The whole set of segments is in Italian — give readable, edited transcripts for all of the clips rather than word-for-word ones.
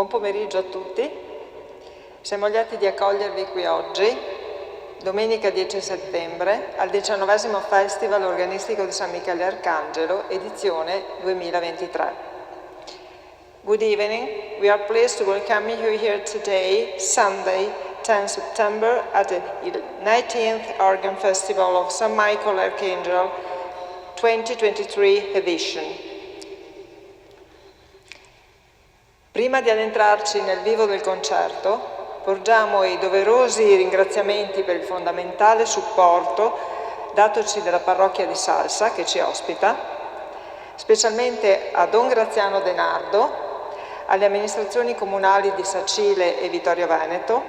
Buon pomeriggio a tutti. Siamo lieti di accogliervi qui oggi, domenica 10 settembre, al 19° Festival Organistico di San Michele Arcangelo, edizione 2023. Good evening. We are pleased to welcome you here today, Sunday, 10 September, at the 19th Organ Festival of St. Michael Archangel 2023 edition. Prima di addentrarci nel vivo del concerto, porgiamo i doverosi ringraziamenti per il fondamentale supporto datoci dalla parrocchia di Salsa, che ci ospita, specialmente a Don Graziano Denardo, alle amministrazioni comunali di Sacile e Vittorio Veneto,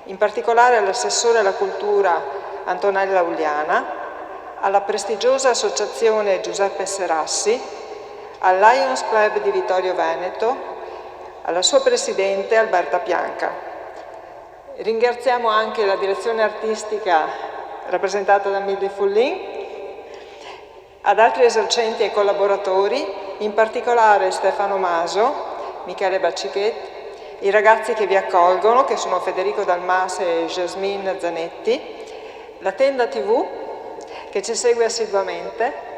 in particolare all'assessore alla cultura Antonella Uliana, alla prestigiosa associazione Giuseppe Serassi, al Lions Club di Vittorio Veneto, alla sua presidente Alberta Pianca. Ringraziamo anche la direzione artistica rappresentata da Milly Fullin, ad altri esercenti e collaboratori, in particolare Stefano Maso, Michele Bacichetti, i ragazzi che vi accolgono, che sono Federico Dalmas e Jasmine Zanetti, la Tenda TV, che ci segue assiduamente,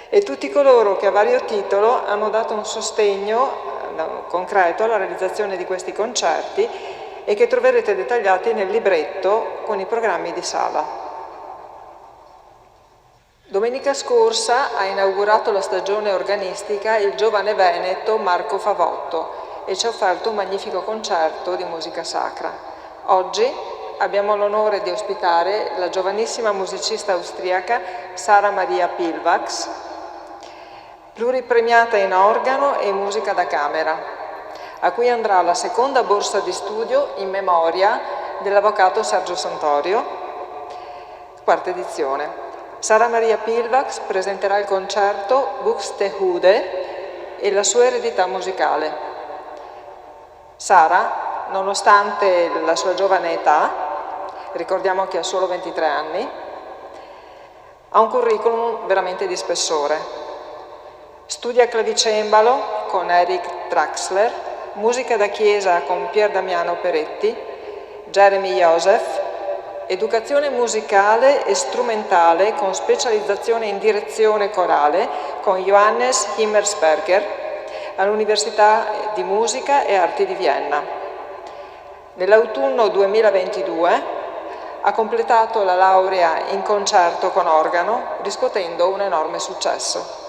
e tutti coloro che a vario titolo hanno dato un sostegno concreto alla realizzazione di questi concerti e che troverete dettagliati nel libretto con i programmi di sala. Domenica scorsa ha inaugurato la stagione organistica il giovane veneto Marco Favotto e ci ha offerto un magnifico concerto di musica sacra. Oggi abbiamo l'onore di ospitare la giovanissima musicista austriaca Sara Maria Pilvax, pluripremiata in organo e musica da camera, a cui andrà la seconda borsa di studio in memoria dell'avvocato Sergio Santorio, quarta edizione. Sara Maria Pilvax presenterà il concerto Buxtehude e la sua eredità musicale. Sara, nonostante la sua giovane età, ricordiamo che ha solo 23 anni, ha un curriculum veramente di spessore. Studia clavicembalo con Eric Draxler, musica da chiesa con Pier Damiano Peretti, Jeremy Joseph, educazione musicale e strumentale con specializzazione in direzione corale con Johannes Himmersberger all'Università di Musica e Arti di Vienna. Nell'autunno 2022 ha completato la laurea in concerto con organo, riscuotendo un enorme successo.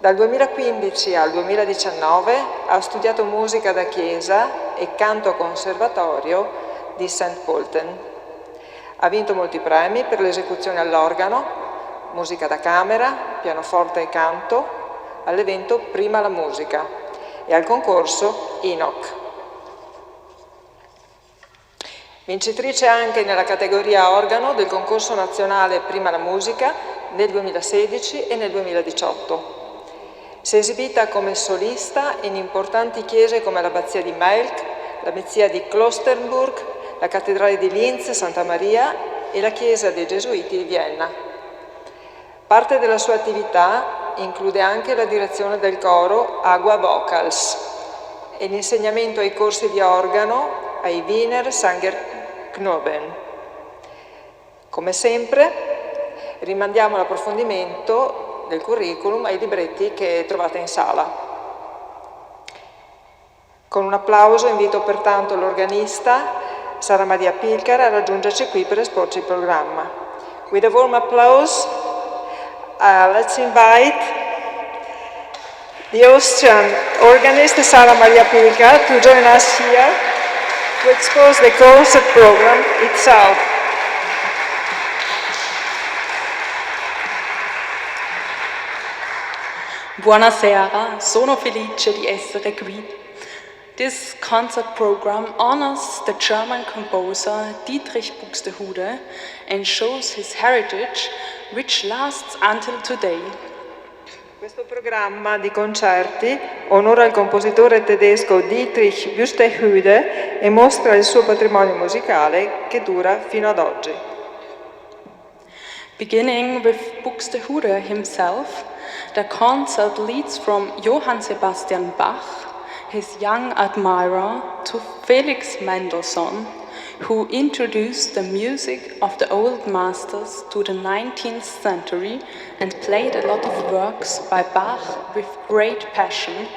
Dal 2015 al 2019 ha studiato musica da chiesa e canto a conservatorio di St. Pölten. Ha vinto molti premi per l'esecuzione all'organo, musica da camera, pianoforte e canto, all'evento Prima la musica e al concorso Enoch. Vincitrice anche nella categoria organo del concorso nazionale Prima la musica nel 2016 e nel 2018. Si è esibita come solista in importanti chiese come l'abbazia di Melk, l'abbazia di Klosterburg, la cattedrale di Linz, Santa Maria e la chiesa dei Gesuiti di Vienna. Parte della sua attività include anche la direzione del coro Agua Vocals e l'insegnamento ai corsi di organo ai Wiener Sängerknoben. Come sempre, rimandiamo l'approfondimento del curriculum ai libretti che trovate in sala. Con un applauso invito pertanto l'organista Sara Maria Pilcar a raggiungerci qui per esporci il programma. With a warm applause, let's invite the Austrian organist Sara Maria Pilcar to join us here to expose the concert program itself. Buonasera, sono felice di essere qui. This concert program honors the German composer Dietrich Buxtehude and shows his heritage, which lasts until today. Questo programma di concerti onora il compositore tedesco Dietrich Buxtehude e mostra il suo patrimonio musicale che dura fino ad oggi. Beginning with Buxtehude himself, the concert leads from Johann Sebastian Bach, his young admirer, to Felix Mendelssohn, who introduced the music of the old masters to the 19th century and played a lot of works by Bach with great passion.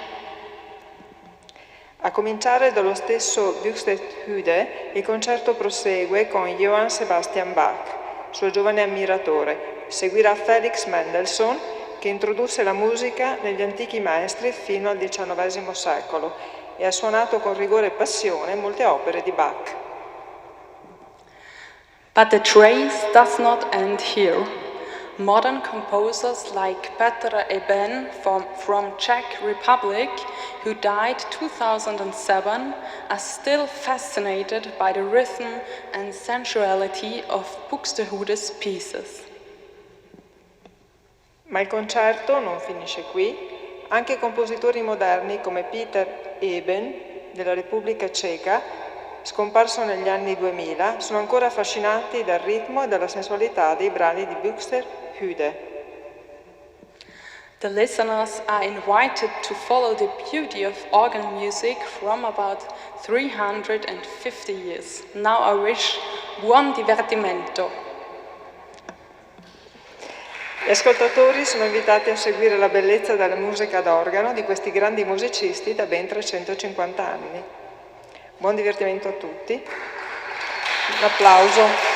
A cominciare dallo stesso Buxtehude, il concerto prosegue con Johann Sebastian Bach, suo giovane ammiratore. Seguirà Felix Mendelssohn, che introdusse la musica negli antichi maestri fino al XIX secolo e ha suonato con rigore e passione molte opere di Bach. But the trace does not end here. Modern composers like Petr Eben from Czech Republic, who died 2007, are still fascinated by the rhythm and sensuality of Buxtehude's pieces. Ma il concerto non finisce qui. Anche compositori moderni come Peter Eben della Repubblica Ceca, scomparso negli anni 2000, sono ancora affascinati dal ritmo e dalla sensualità dei brani di Buxtehude. The listeners are invited to follow the beauty of organ music from about 350 years. Now I wish buon divertimento. Gli ascoltatori sono invitati a seguire la bellezza della musica d'organo di questi grandi musicisti da ben 350 anni. Buon divertimento a tutti. Un applauso.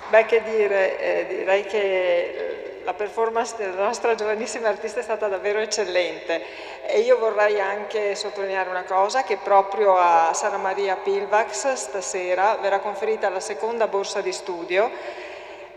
Beh, che dire, direi che la performance della nostra giovanissima artista è stata davvero eccellente e io vorrei anche sottolineare una cosa, che proprio a Sara Maria Pilvax stasera verrà conferita la seconda borsa di studio,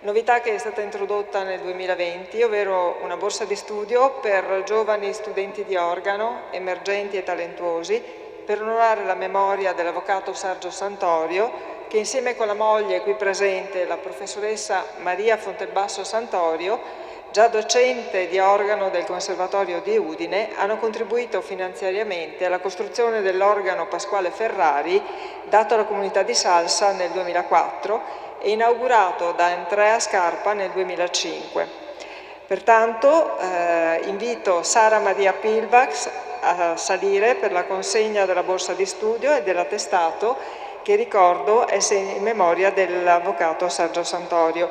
novità che è stata introdotta nel 2020, ovvero una borsa di studio per giovani studenti di organo, emergenti e talentuosi, per onorare la memoria dell'avvocato Sergio Santorio, che insieme con la moglie qui presente, la professoressa Maria Fontebasso Santorio, già docente di organo del Conservatorio di Udine, hanno contribuito finanziariamente alla costruzione dell'organo Pasquale Ferrari, dato alla comunità di Salsa nel 2004 e inaugurato da Andrea Scarpa nel 2005. Pertanto invito Sara Maria Pilvax a salire per la consegna della borsa di studio e dell'attestato, che ricordo è in memoria dell'avvocato Sergio Santorio.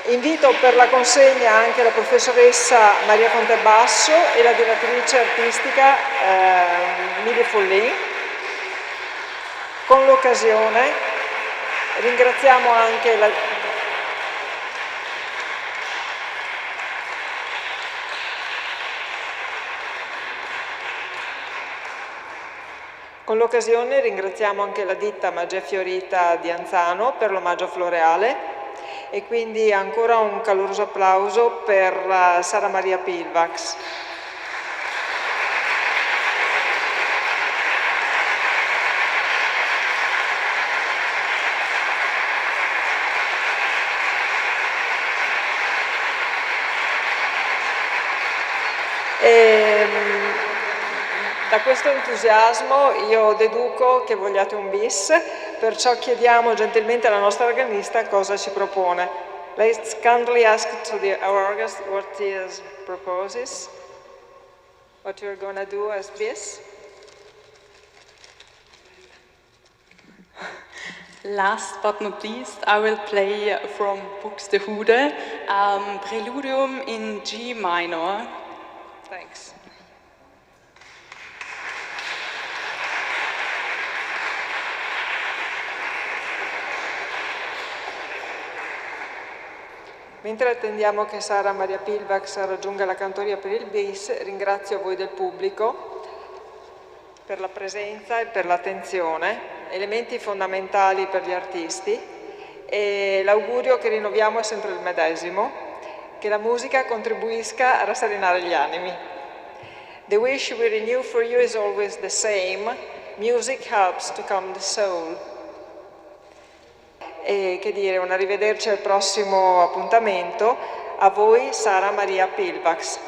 Invito per la consegna anche la professoressa Maria Fontebasso e la direttrice artistica Mili Follin. Con l'occasione ringraziamo anche la... Con l'occasione ringraziamo anche la ditta Magia Fiorita di Anzano per l'omaggio floreale e quindi ancora un caloroso applauso per Sara Maria Pilvax. Da questo entusiasmo io deduco che vogliate un bis, perciò chiediamo gentilmente alla nostra organista cosa ci propone. Let's kindly ask to our organist what he proposes, what you're going to do as bis. Last but not least, I will play from Buxtehude, Preludium in G minor. Thanks. Mentre attendiamo che Sara Maria Pilvax raggiunga la cantoria per il bis, ringrazio voi del pubblico per la presenza e per l'attenzione, elementi fondamentali per gli artisti, e l'augurio che rinnoviamo è sempre il medesimo, che la musica contribuisca a rasserenare gli animi. The wish we renew for you is always the same. Music helps to calm the soul. E che dire, un arrivederci al prossimo appuntamento. A voi Sara Maria Pilvax.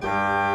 Thank